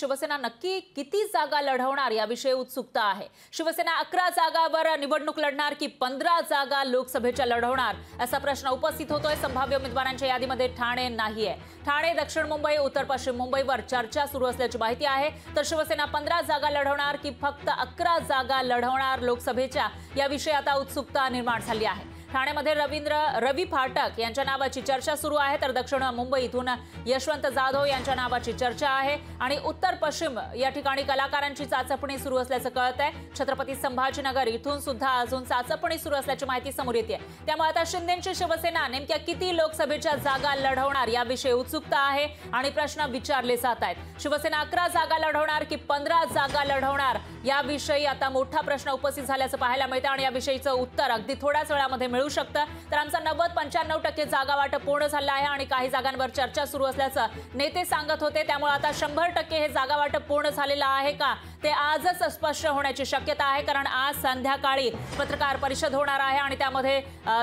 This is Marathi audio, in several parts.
शिवसेना नक्की किती जागा लढवणार याविषयी उत्सुकता आहे। शिवसेना 11 जागांवर निवडणूक लढणार की 15 जागा लोकसभेच्या लढवणार असा प्रश्न उपस्थित होतोय। संभाव्य उमेदवारांच्या यादीमध्ये ठाणे नाहीये। ठाणे, दक्षिण मुंबई, उत्तर पश्चिम मुंबईवर चर्चा सुरू असल्याची माहिती आहे। तर शिवसेना 15 जागा लढवणार की फक्त 11 जागा लढवणार लोकसभेच्या याविषयी आता उत्सुकता निर्माण झाली आहे। ठाण्यामध्ये रवी फाटक यांच्या नावाची चर्चा सुरू आहे, तर दक्षिण मुंबईतून यशवंत जाधव यांच्या नावाची चर्चा आहे आणि उत्तर पश्चिम या ठिकाणी कलाकारांची चाचपणी सुरू असल्याचं कळतंय। छत्रपती संभाजीनगर इथून सुद्धा अजून चाचपणी सुरू असल्याची माहिती समोर येते। त्यामुळे आता शिंदेंची शिवसेना नेमक्या किती लोकसभेच्या जागा लढवणार याविषयी उत्सुकता आहे आणि प्रश्न विचारले जात आहेत। शिवसेना 11 जागा लढवणार की 15 जागा लढवणार याविषयी आता मोठा प्रश्न उपस्थित झाल्याचं पाहायला मिळतं आणि याविषयीचं उत्तर अगदी थोड्याच वेळामध्ये मिळू शकतं। तर आमचा 90-95% जागा वाटप पूर्ण झालं आहे आणि काही जागांवर चर्चा सुरू असल्याचं नेते सांगत होते। त्यामुळे आता 100% हे जागा वाटप पूर्ण झालेलं आहे का ते आजच स्पष्ट होण्याची शक्यता आहे, कारण आज संध्याकाळी पत्रकार परिषद होणार आहे आणि त्यामध्ये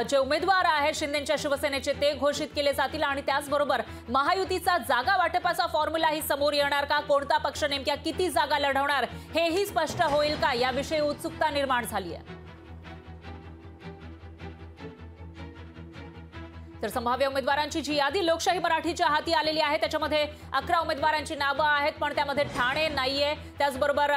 जे उमेदवार आहेत शिंदेंच्या शिवसेनेचे ते घोषित केले जातील आणि त्याचबरोबर महायुतीचा जागा वाटपाचा फॉर्म्युलाही समोर येणार का, कोणता पक्ष नेमक्या किती जागा लढवणार हेही स्पष्ट होईल का याविषयी उत्सुकता निर्माण झाली आहे। तर संभाव्य उमेदवारांची जी यादी लोकशाही मराठीच्या हाती आलेली आहे त्याच्यामध्ये 11 उमेदवारांची नावं आहेत, पण त्यामध्ये ठाणे नाहीये। त्याचबरोबर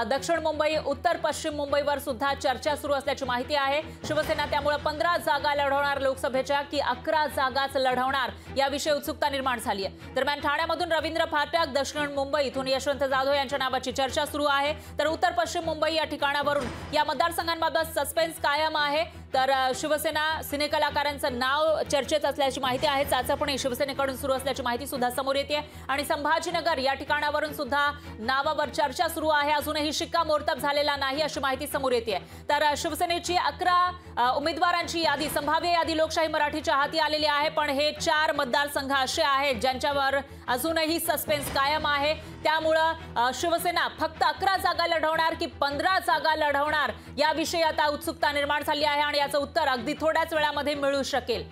दक्षिण मुंबई, उत्तर पश्चिम मुंबईवर सुद्धा चर्चा सुरू असल्याची माहिती आहे। शिवसेना त्यामुळे 15 जागा लढवणार लोकसभेच्या की 11 जागाच लढवणार याविषयी उत्सुकता निर्माण झाली आहे। दरम्यान ठाण्यामधून रवींद्र फाटक, दक्षिण मुंबई इथून यशवंत जाधव यांच्या नावाची चर्चा सुरू आहे, तर उत्तर पश्चिम मुंबई या ठिकाणावरून या मतदारसंघांबाबत सस्पेन्स कायम आहे। तर शिवसेना सिनेकलाकारांचं नाव चर्चेत असल्याची माहिती आहे। चाचपणी शिवसेनेकडून सुरू असल्याची माहिती सुद्धा समोर येते आणि संभाजीनगर या ठिकाणावरून सुद्धा नावावर चर्चा सुरू आहे। अजूनही शिक्कामोर्तब झालेला नाही अशी माहिती समोर येते। तर शिवसेनेची 11 उमेदवारांची यादी, संभाव्य यादी लोकशाही मराठीच्या हाती आलेली आहे, पण हे 4 मतदारसंघ असे आहेत ज्यांच्यावर अजूनही सस्पेन्स कायम आहे। त्यामुळे शिवसेना फक्त 11 जागा लढवणार की 15 जागा लढवणार याविषयी आता उत्सुकता निर्माण झाली आहे आणि याचं उत्तर अगदी थोड्याच वेळामध्ये मिळू शकेल।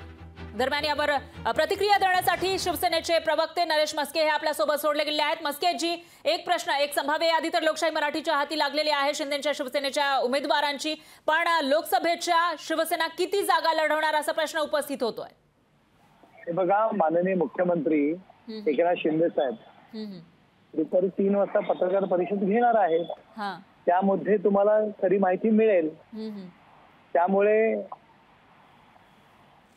दरम्यान यावर प्रतिक्रिया देण्यासाठी शिवसेनेचे प्रवक्ते नरेश मस्के हे आपल्यासोबत जोडले गेले आहेत। मस्केजी, एक प्रश्न, एक संभाव्य यादी तर लोकशाही मराठीच्या हाती लागलेली आहे शिंदेंच्या शिवसेनेच्या उमेदवारांची, पण लोकसभेच्या शिवसेना किती जागा लढवणार असा प्रश्न उपस्थित होतोय। बघा, माननीय मुख्यमंत्री एकनाथ शिंदे साहेब दुपारी 3 वाजता पत्रकार परिषद घेणार आहेत, त्यामध्ये तुम्हाला खरी माहिती मिळेल। त्यामुळे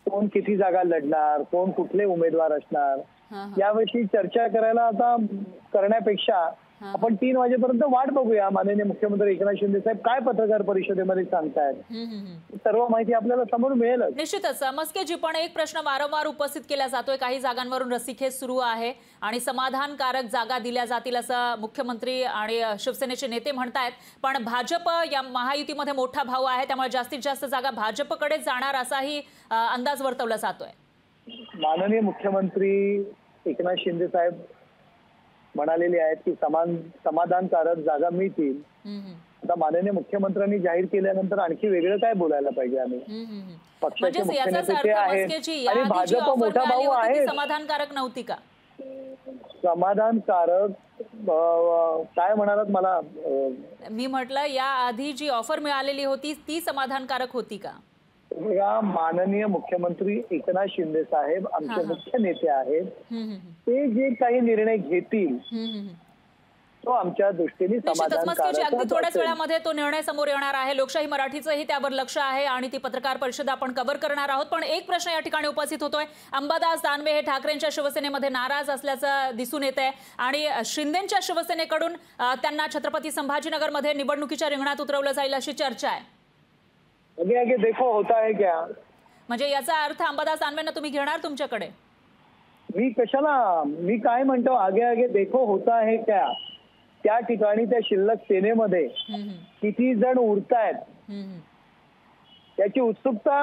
कोण किती जागा लढणार, कोण कुठले उमेदवार असणार याविषयी चर्चा करायला आता करण्यापेक्षा आपण 3 वाजेपर्यंत वाट बघूया। माननीय मुख्यमंत्री एकनाथ शिंदे साहेब काय पत्रकार परिषदेमध्ये सांगतायत सर्व माहिती आपल्याला समोर मिळेल। निश्चितच मस्केजी, पण एक प्रश्न वारंवार उपस्थित केला जातोय, काही जागांवरून रस्सीखेच सुरू आहे आणि समाधानकारक जागा दिल्या जातील असं मुख्यमंत्री आणि शिवसेनेचे नेते म्हणतायत, पण भाजप या महायुतीमध्ये मोठा भाऊ आहे, त्यामुळे जास्तीत जास्त जागा भाजपकडे जाणार असाही अंदाज वर्तवला जातोय। माननीय मुख्यमंत्री एकनाथ शिंदे साहेब म्हणालेले आहेत की समाधानकारक जागा मिळतील। आता माननीय मुख्यमंत्र्यांनी जाहीर केल्यानंतर आणखी वेगळं काय बोलायला पाहिजे आम्ही? पक्षाचे मुख्य नेते आहेत आणि भाजप मोठा भाऊ आहे। समाधानकारक नव्हती का? समाधानकारक काय म्हणालात मला? मी म्हटलं या आधी जी ऑफर मिळालेली होती ती समाधानकारक होती का? बघा, माननीय मुख्यमंत्री एकनाथ शिंदे साहेब आमचे मुख्य नेते आहेत, ते जे काही निर्णय घेतील तो आमच्या दृष्टीने समाधानकारक अगदी थोड्याच वेळामध्ये तो निर्णय समोर येणार आहे। लोकशाही मराठीचंही त्यावर लक्ष आहे आणि ती पत्रकार परिषद आपण कव्हर करणार आहोत। पण एक प्रश्न या ठिकाणी उपस्थित होतोय, अंबादास दानवे हे ठाकरेंच्या शिवसेनेमध्ये नाराज असल्याचं दिसून येत आहे आणि शिंदेंच्या शिवसेनेकडून त्यांना छत्रपती संभाजीनगरमध्ये निवडणुकीच्या रिंगणात उतरवलं जाईल अशी चर्चा आहे। आगे आगे देखो होता है क्या, म्हणजे याचा अर्थ अंबादास दानवेंना तुम्ही घेणार तुमच्याकडे? मी काय म्हणतो, आगे आगे देखो होता है क्या, त्या ठिकाणी त्या शिल्लक सेनेमध्ये किती जण उरतायत त्याची उत्सुकता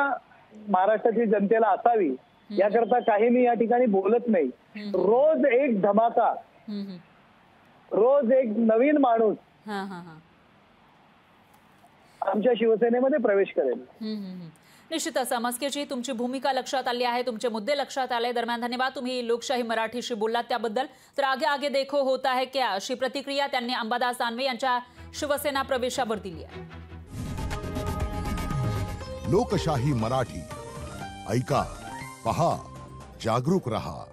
महाराष्ट्रातील जनतेला असावी याकरता काही मी या ठिकाणी बोलत नाही। रोज एक धमाका, रोज एक नवीन माणूस आमच्या शिवसेनेमध्ये प्रवेश करेल। निश्चितच मस्केची तुमची भूमिका लक्षात आली आहे, तुमचे मुद्दे लक्षात आले. दरम्यान धन्यवाद तुम्ही लोकशाही मराठीशी बोललात त्याबद्दल. तर आगे आगे देखो होता है क्या अशी प्रतिक्रिया त्यांनी अंबादास दानवे यांच्या शिवसेना प्रवेशावर दिली आहे. लोकशाही मराठी ऐका, पहा, जागरूक रहा.